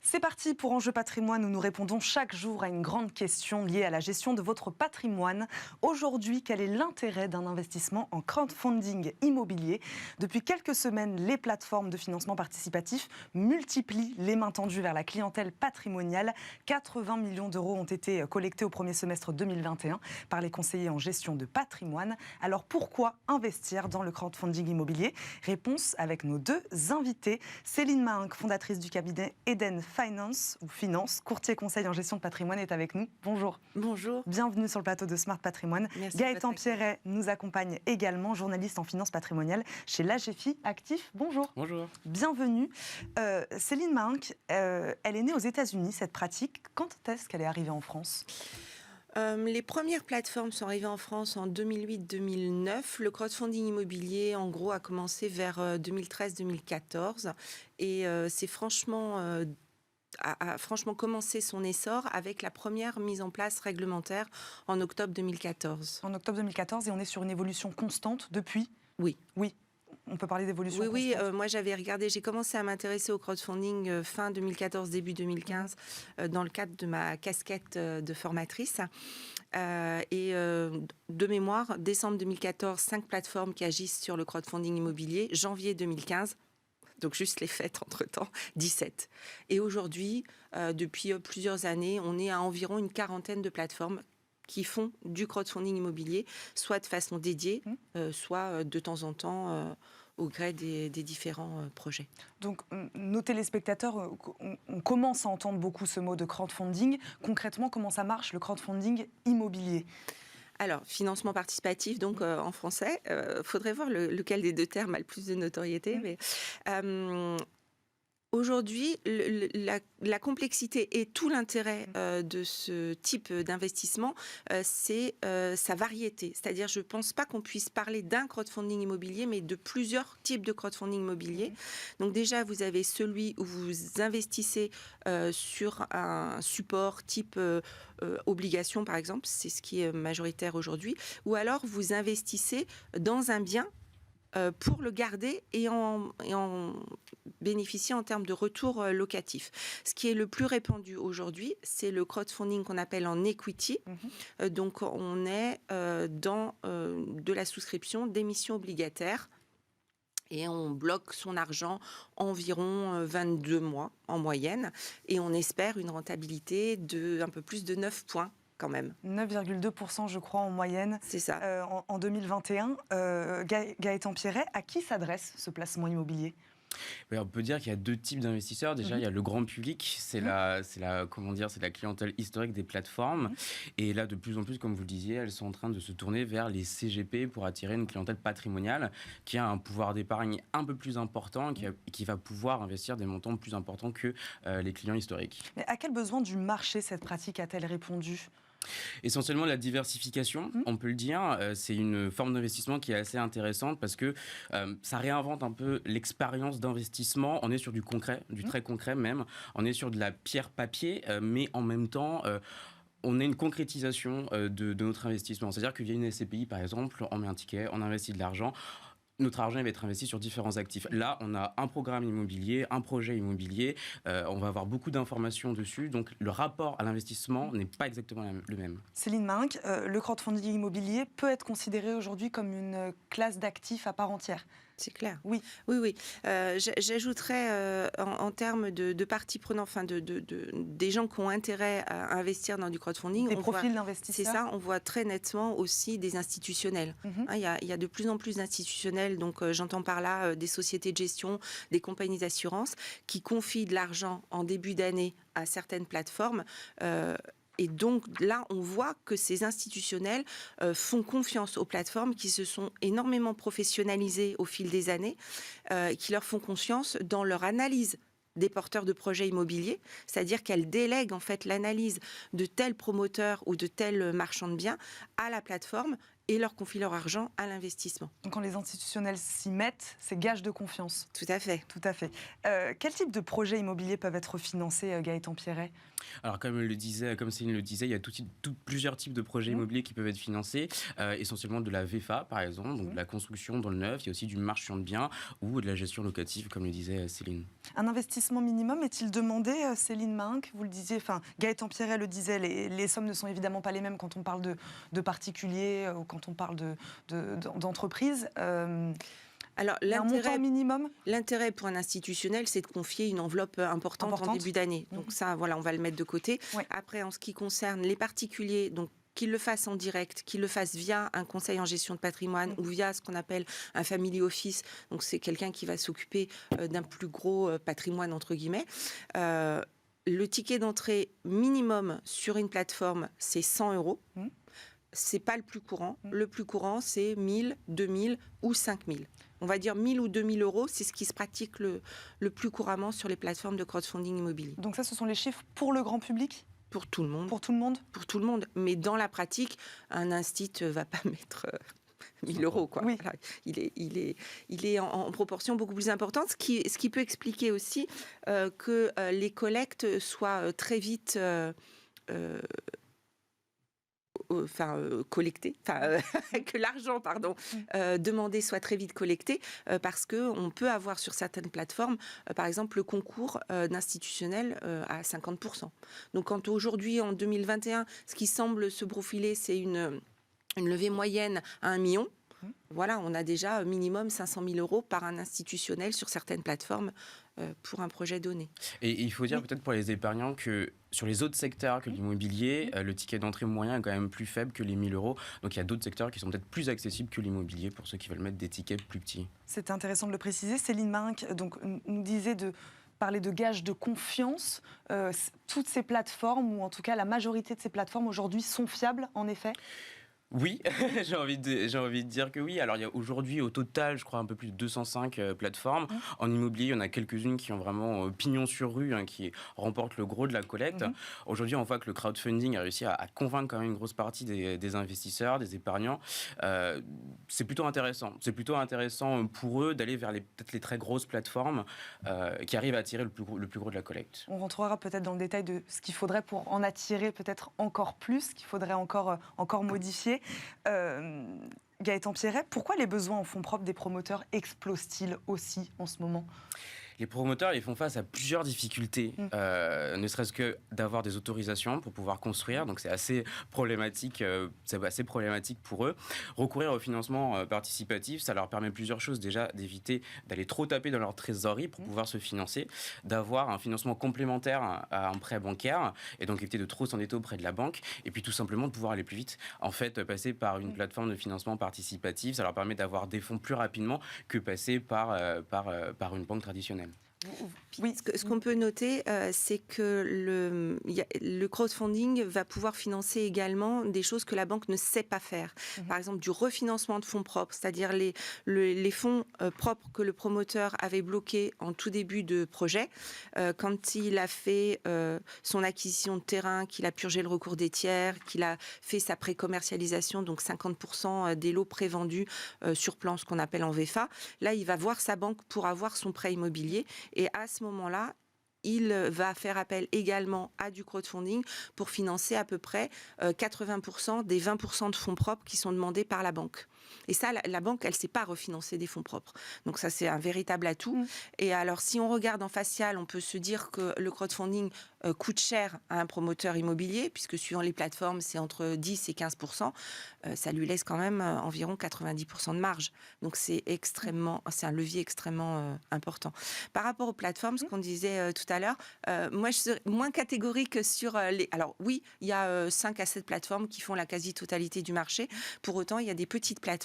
C'est parti pour Enjeu Patrimoine où nous répondons chaque jour à une grande question liée à la gestion de votre patrimoine. Aujourd'hui, quel est l'intérêt d'un investissement en crowdfunding immobilier ? Depuis quelques semaines, les plateformes de financement participatif multiplient les mains tendues vers la clientèle patrimoniale. 80 millions d'euros ont été collectés au premier semestre 2021 par les conseillers en gestion de patrimoine. Alors pourquoi investir dans le crowdfunding immobilier ? Réponse avec nos deux invités. Céline Mahinck, fondatrice du cabinet Eden Finance, courtier conseil en gestion de patrimoine, est avec nous. Bonjour. Bonjour. Bienvenue sur le plateau de Smart Patrimoine. Merci. Gaëtan Pierret nous accompagne également, journaliste en finance patrimoniale chez l'AGFI Actif. Bonjour. Bonjour. Bienvenue. Céline Mahinck, elle est née aux États-Unis, cette pratique. Quand est-ce qu'elle est arrivée en France ? Les premières plateformes sont arrivées en France en 2008-2009. Le crowdfunding immobilier, en gros, a commencé vers 2013-2014. Et c'est a franchement commencé son essor avec la première mise en place réglementaire en octobre 2014. En octobre 2014, et on est sur une évolution constante depuis ? Oui. Oui. On peut parler d'évolution constante. Oui, moi j'avais regardé, j'ai commencé à m'intéresser au crowdfunding fin 2014, début 2015, dans le cadre de ma casquette de formatrice. De mémoire, décembre 2014, 5 plateformes qui agissent sur le crowdfunding immobilier. Janvier 2015, donc juste les fêtes entre-temps, 17. Et aujourd'hui, depuis plusieurs années, on est à environ une quarantaine de plateformes qui font du crowdfunding immobilier, soit de façon dédiée, soit de temps en temps au gré des différents projets. Donc, nos téléspectateurs, on commence à entendre beaucoup ce mot de crowdfunding. Concrètement, comment ça marche, le crowdfunding immobilier ? Alors, financement participatif, donc en français, faudrait voir lequel des deux termes a le plus de notoriété, mais aujourd'hui, la complexité et tout l'intérêt de ce type d'investissement, c'est sa variété. C'est-à-dire, je ne pense pas qu'on puisse parler d'un crowdfunding immobilier, mais de plusieurs types de crowdfunding immobilier. Donc déjà, vous avez celui où vous investissez sur un support type obligation, par exemple, c'est ce qui est majoritaire aujourd'hui, ou alors vous investissez dans un bien pour le garder et en bénéficier en termes de retour locatif. Ce qui est le plus répandu aujourd'hui, c'est le crowdfunding qu'on appelle en equity. Donc, on est dans de la souscription d'émissions obligataires et on bloque son argent environ 22 mois en moyenne et on espère une rentabilité de un peu plus de 9 points. Quand même. 9,2% je crois en moyenne. C'est ça. En 2021. Gaëtan Pierret, à qui s'adresse ce placement immobilier ? On peut dire qu'il y a deux types d'investisseurs. Déjà, il y a le grand public, c'est la clientèle historique des plateformes. Et là, de plus en plus, comme vous le disiez, elles sont en train de se tourner vers les CGP pour attirer une clientèle patrimoniale qui a un pouvoir d'épargne un peu plus important et qui va pouvoir investir des montants plus importants que les clients historiques. Mais à quel besoin du marché cette pratique a-t-elle répondu ? Essentiellement la diversification, on peut le dire. C'est une forme d'investissement qui est assez intéressante parce que ça réinvente un peu l'expérience d'investissement. On est sur du concret, du très concret même. On est sur de la pierre papier, mais en même temps... on a une concrétisation de notre investissement. C'est-à-dire que via une SCPI, par exemple, on met un ticket, on investit de l'argent. Notre argent va être investi sur différents actifs. Là, on a un programme immobilier, un projet immobilier. On va avoir beaucoup d'informations dessus. Donc, le rapport à l'investissement n'est pas exactement le même. Céline Mahinck, le crowdfunding immobilier peut être considéré aujourd'hui comme une classe d'actifs à part entière. C'est clair. Oui. J'ajouterais en termes de parties prenantes, enfin des gens qui ont intérêt à investir dans du crowdfunding. Des profils d'investisseurs. C'est ça, on voit très nettement aussi des institutionnels. Il y a de plus en plus d'institutionnels, donc j'entends par là des sociétés de gestion, des compagnies d'assurance qui confient de l'argent en début d'année à certaines plateformes. Et donc là, on voit que ces institutionnels font confiance aux plateformes qui se sont énormément professionnalisées au fil des années, qui leur font confiance dans leur analyse des porteurs de projets immobiliers, c'est-à-dire qu'elles délèguent en fait l'analyse de tel promoteur ou de tel marchand de biens à la plateforme et leur confient leur argent à l'investissement. Donc quand les institutionnels s'y mettent, c'est gage de confiance. Tout à fait. Tout à fait. Quel type de projets immobiliers peuvent être financés, Gaëtan Pierret ? Alors comme Céline le disait, il y a plusieurs types de projets immobiliers qui peuvent être financés, essentiellement de la VFA par exemple, donc de la construction dans le neuf, il y a aussi du marchand de biens ou de la gestion locative comme le disait Céline. Un investissement minimum est-il demandé, Céline Mahinck ? Vous le disiez, Gaëtan Pierret le disait, les sommes ne sont évidemment pas les mêmes quand on parle de particuliers ou quand on parle d'entreprises. Alors, un montant minimum ? L'intérêt pour un institutionnel, c'est de confier une enveloppe importante en début d'année. Donc ça, voilà, on va le mettre de côté. Ouais. Après, en ce qui concerne les particuliers, donc qu'ils le fassent en direct, qu'ils le fassent via un conseil en gestion de patrimoine ou via ce qu'on appelle un family office. Donc c'est quelqu'un qui va s'occuper d'un plus gros patrimoine, entre guillemets. Le ticket d'entrée minimum sur une plateforme, c'est 100 €. C'est pas le plus courant. Le plus courant, c'est 1000, 2000 ou 5000. On va dire 1000 ou 2000 €, c'est ce qui se pratique le plus couramment sur les plateformes de crowdfunding immobilier. Donc ça, ce sont les chiffres pour le grand public ? Pour tout le monde. Pour tout le monde ? Pour tout le monde. Mais dans la pratique, un instit ne va pas mettre 1000 €. Quoi. Oui. Voilà. Il est en proportion beaucoup plus importante, ce qui peut expliquer aussi que les collectes soient très vite... collecté, que l'argent, demandé soit très vite collecté, parce qu'on peut avoir sur certaines plateformes, par exemple, le concours d'institutionnels à 50%. Donc, quand aujourd'hui, en 2021, ce qui semble se profiler, c'est une levée moyenne à 1 million, voilà, on a déjà minimum 500 000 € par un institutionnel sur certaines plateformes pour un projet donné. Et il faut dire peut-être pour les épargnants que sur les autres secteurs que l'immobilier, le ticket d'entrée moyen est quand même plus faible que les 1000 €. Donc il y a d'autres secteurs qui sont peut-être plus accessibles que l'immobilier pour ceux qui veulent mettre des tickets plus petits. C'est intéressant de le préciser. Céline Mahinck nous disait de parler de gages de confiance. Toutes ces plateformes, ou en tout cas la majorité de ces plateformes aujourd'hui, sont fiables en effet ? Oui, j'ai envie de dire que oui. Alors, il y a aujourd'hui, au total, je crois, un peu plus de 205 plateformes. En immobilier, il y en a quelques-unes qui ont vraiment pignon sur rue, qui remportent le gros de la collecte. Aujourd'hui, on voit que le crowdfunding a réussi à convaincre quand même une grosse partie des investisseurs, des épargnants. C'est plutôt intéressant. C'est plutôt intéressant pour eux d'aller vers peut-être les très grosses plateformes qui arrivent à attirer le plus gros de la collecte. On rentrera peut-être dans le détail de ce qu'il faudrait pour en attirer peut-être encore plus, qu'il faudrait encore modifier. Gaëtan Pierret, pourquoi les besoins en fonds propres des promoteurs explosent-ils aussi en ce moment ? Les promoteurs, ils font face à plusieurs difficultés, ne serait-ce que d'avoir des autorisations pour pouvoir construire, donc c'est assez problématique pour eux. Recourir au financement participatif, ça leur permet plusieurs choses. Déjà, d'éviter d'aller trop taper dans leur trésorerie pour pouvoir se financer, d'avoir un financement complémentaire à un prêt bancaire, et donc éviter de trop s'endetter auprès de la banque, et puis tout simplement de pouvoir aller plus vite. En fait, passer par une plateforme de financement participatif, ça leur permet d'avoir des fonds plus rapidement que passer par une banque traditionnelle. Oui, ce qu'on peut noter, c'est que le crowdfunding va pouvoir financer également des choses que la banque ne sait pas faire. Par exemple, du refinancement de fonds propres, c'est-à-dire les fonds propres que le promoteur avait bloqués en tout début de projet, quand il a fait son acquisition de terrain, qu'il a purgé le recours des tiers, qu'il a fait sa pré-commercialisation, donc 50% des lots prévendus sur plan, ce qu'on appelle en VFA. Là, il va voir sa banque pour avoir son prêt immobilier. Et à ce moment-là, il va faire appel également à du crowdfunding pour financer à peu près 80% des 20% de fonds propres qui sont demandés par la banque. Et ça, la banque, elle ne sait pas refinancer des fonds propres. Donc ça, c'est un véritable atout. Et alors, si on regarde en facial, on peut se dire que le crowdfunding coûte cher à un promoteur immobilier, puisque suivant les plateformes, c'est entre 10 et 15%. Ça lui laisse quand même environ 90% de marge. Donc c'est un levier extrêmement important. Par rapport aux plateformes, ce qu'on disait tout à l'heure, moi, je serais moins catégorique sur les... Alors oui, il y a 5 à 7 plateformes qui font la quasi-totalité du marché. Pour autant, il y a des petites plateformes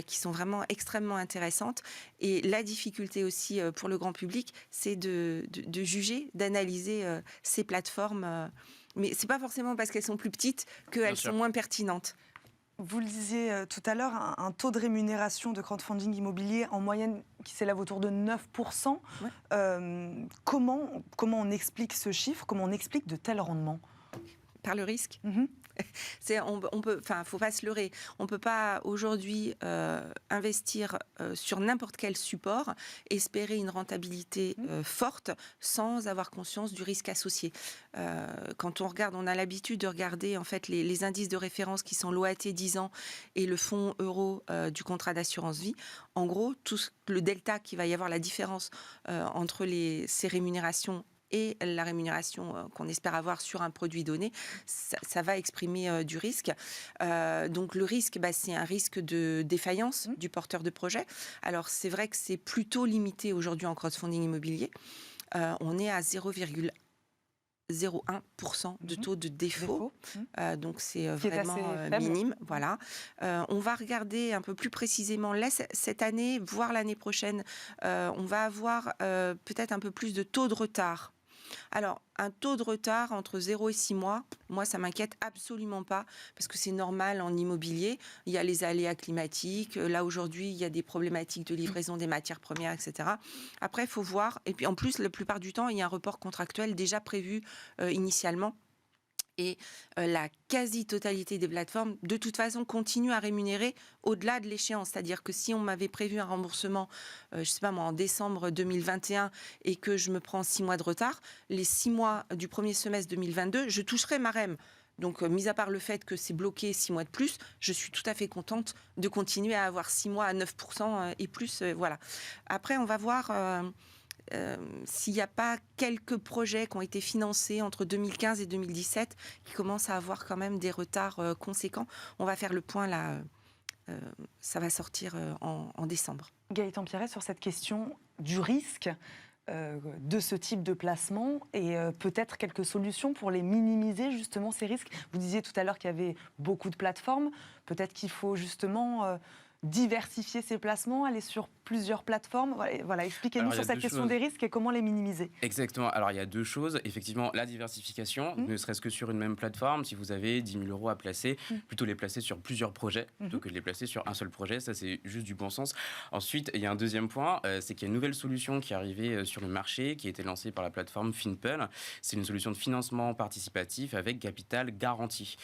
qui sont vraiment extrêmement intéressantes. Et la difficulté aussi pour le grand public, c'est de juger, d'analyser ces plateformes. Mais ce n'est pas forcément parce qu'elles sont plus petites qu'elles sont moins pertinentes. Vous le disiez tout à l'heure, un taux de rémunération de crowdfunding immobilier en moyenne qui s'élève autour de 9%. Ouais. Comment on explique ce chiffre ? Comment on explique de tels rendements ? Par le risque. Faut pas se leurrer. On peut pas aujourd'hui investir sur n'importe quel support, espérer une rentabilité forte sans avoir conscience du risque associé. Quand on regarde, on a l'habitude de regarder en fait les indices de référence qui sont l'OAT 10 ans et le fonds euro du contrat d'assurance vie. En gros, tout le delta qui va y avoir, la différence entre ces rémunérations et la rémunération qu'on espère avoir sur un produit donné, ça va exprimer du risque. Donc le risque, c'est un risque de défaillance du porteur de projet. Alors c'est vrai que c'est plutôt limité aujourd'hui en crowdfunding immobilier. On est à 0,01% de taux de défaut. Donc c'est vraiment minime. Voilà. On va regarder un peu plus précisément cette année, voire l'année prochaine, on va avoir peut-être un peu plus de taux de retard. Alors, un taux de retard entre 0 et 6 mois, moi, ça m'inquiète absolument pas, parce que c'est normal en immobilier. Il y a les aléas climatiques. Là, aujourd'hui, il y a des problématiques de livraison des matières premières, etc. Après, il faut voir. Et puis, en plus, la plupart du temps, il y a un report contractuel déjà prévu initialement. Et la quasi-totalité des plateformes, de toute façon, continuent à rémunérer au-delà de l'échéance. C'est-à-dire que si on m'avait prévu un remboursement, je sais pas moi, en décembre 2021 et que je me prends 6 mois de retard, les 6 mois du premier semestre 2022, je toucherai ma REM. Donc, mis à part le fait que c'est bloqué 6 mois de plus, je suis tout à fait contente de continuer à avoir 6 mois à 9% et plus. Voilà. Après, on va voir... s'il n'y a pas quelques projets qui ont été financés entre 2015 et 2017 qui commencent à avoir quand même des retards conséquents. On va faire le point là, ça va sortir en décembre. Gaëtan Pierret, sur cette question du risque de ce type de placement et peut-être quelques solutions pour les minimiser, justement, ces risques. Vous disiez tout à l'heure qu'il y avait beaucoup de plateformes. Peut-être qu'il faut justement... diversifier ses placements, aller sur plusieurs plateformes. Voilà, expliquez-nous sur cette question des risques et comment les minimiser. Exactement. Alors, il y a deux choses. Effectivement, la diversification, ne serait-ce que sur une même plateforme. Si vous avez 10 000 euros à placer, plutôt les placer sur plusieurs projets plutôt que de les placer sur un seul projet. Ça, c'est juste du bon sens. Ensuite, il y a un deuxième point, c'est qu'il y a une nouvelle solution qui est arrivée sur le marché, qui a été lancée par la plateforme Finpel. C'est une solution de financement participatif avec capital garanti.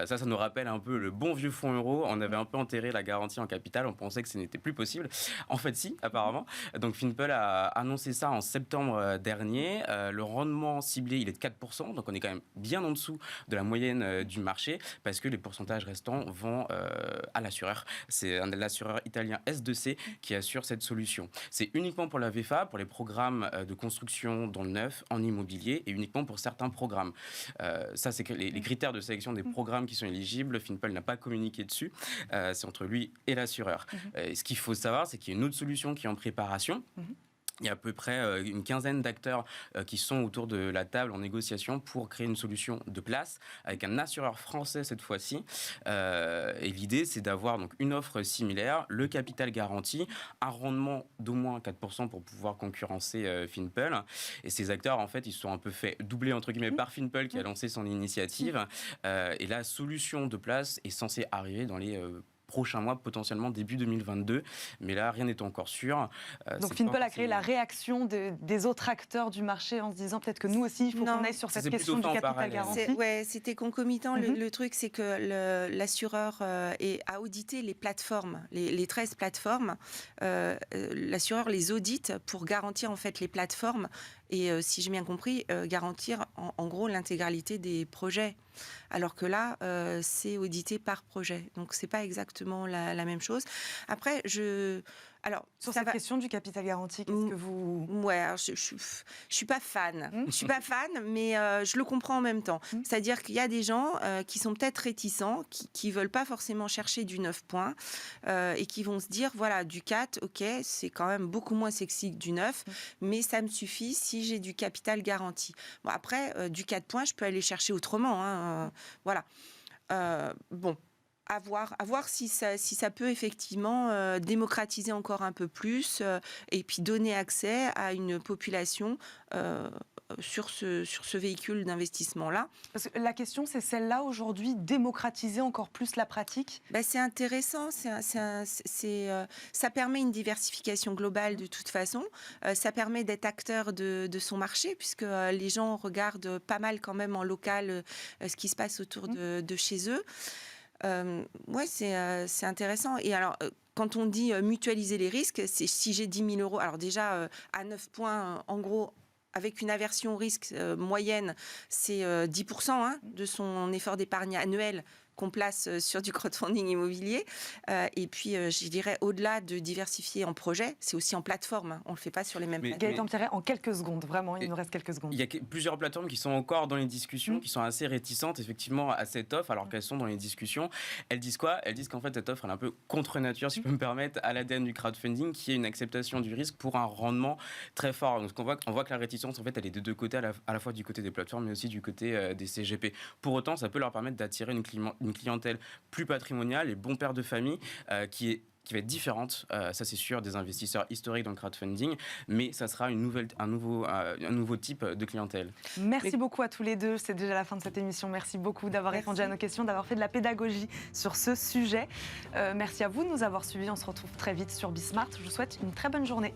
Ça nous rappelle un peu le bon vieux fonds euro. On avait un peu enterré la garantie en capital. On pensait que ce n'était plus possible. En fait, si, apparemment. Donc, Finpel a annoncé ça en septembre dernier. Le rendement ciblé, il est de 4%. Donc, on est quand même bien en dessous de la moyenne du marché parce que les pourcentages restants vont à l'assureur. C'est l'assureur italien S2C qui assure cette solution. C'est uniquement pour la VFA, pour les programmes de construction dans le neuf, en immobilier et uniquement pour certains programmes. Ça, c'est les critères de sélection des programmes qui sont éligibles. Finpel n'a pas communiqué dessus. C'est entre lui et l'assureur. Ce qu'il faut savoir, c'est qu'il y a une autre solution qui est en préparation. Il y a à peu près une quinzaine d'acteurs qui sont autour de la table en négociation pour créer une solution de place avec un assureur français cette fois-ci. Et l'idée, c'est d'avoir donc une offre similaire, le capital garanti, un rendement d'au moins 4% pour pouvoir concurrencer Finpel. Et ces acteurs, en fait, ils se sont un peu fait doubler entre guillemets par Finpel qui a lancé son initiative. Et la solution de place est censée arriver dans les prochains mois, potentiellement début 2022. Mais là, rien n'est encore sûr. Donc Finpel a créé la réaction des autres acteurs du marché en se disant peut-être que nous aussi, il faut qu'on aille sur cette question du capital garanti. C'était concomitant. Le truc, c'est que l'assureur a audité les plateformes, les 13 plateformes. L'assureur les audite pour garantir en fait les plateformes et, si j'ai bien compris, garantir en gros l'intégralité des projets. Alors que là, c'est audité par projet. Donc, c'est pas exactement la même chose. Après, alors, sur cette question du capital garanti, qu'est-ce que vous... Ouais, alors je suis pas fan. Je suis pas fan, mais je le comprends en même temps. C'est-à-dire qu'il y a des gens qui sont peut-être réticents, qui veulent pas forcément chercher du 9 points et qui vont se dire, voilà, du 4, ok, c'est quand même beaucoup moins sexy que du 9, mais ça me suffit si j'ai du capital garanti. Bon, après, du 4 points, je peux aller chercher autrement. Voilà. Bon. À voir si ça peut effectivement démocratiser encore un peu plus et puis donner accès à une population sur ce véhicule d'investissement-là. Parce que la question, c'est celle-là aujourd'hui, démocratiser encore plus la pratique. C'est intéressant, ça permet une diversification globale de toute façon, ça permet d'être acteur de son marché, puisque les gens regardent pas mal quand même en local ce qui se passe autour de chez eux. C'est intéressant. Et alors, quand on dit mutualiser les risques, c'est si j'ai 10 000 €, alors déjà à 9 points, en gros, avec une aversion au risque moyenne, c'est 10% de son effort d'épargne annuel qu'on place sur du crowdfunding immobilier. Et puis, je dirais, au-delà de diversifier en projet, c'est aussi en plateforme. On ne le fait pas sur les mêmes plateformes. Gaëtan Pierret, en quelques secondes, vraiment, il nous reste quelques secondes. Il y a plusieurs plateformes qui sont encore dans les discussions, qui sont assez réticentes, effectivement, à cette offre, alors qu'elles sont dans les discussions. Elles disent quoi? Elles disent qu'en fait, cette offre, elle est un peu contre nature, si je peux me permettre, à l'ADN du crowdfunding, qui est une acceptation du risque pour un rendement très fort. Donc, on voit que la réticence, en fait, elle est de deux côtés, à la fois du côté des plateformes, mais aussi du côté des CGP. Pour autant, ça peut leur permettre d'attirer une clientèle plus patrimoniale et bon père de famille qui va être différente, ça c'est sûr, des investisseurs historiques dans le crowdfunding, mais ça sera un nouveau type de clientèle. Merci beaucoup à tous les deux, c'est déjà la fin de cette émission. Merci beaucoup d'avoir répondu à nos questions, d'avoir fait de la pédagogie sur ce sujet. Merci à vous de nous avoir suivis, on se retrouve très vite sur Bismart. Je vous souhaite une très bonne journée.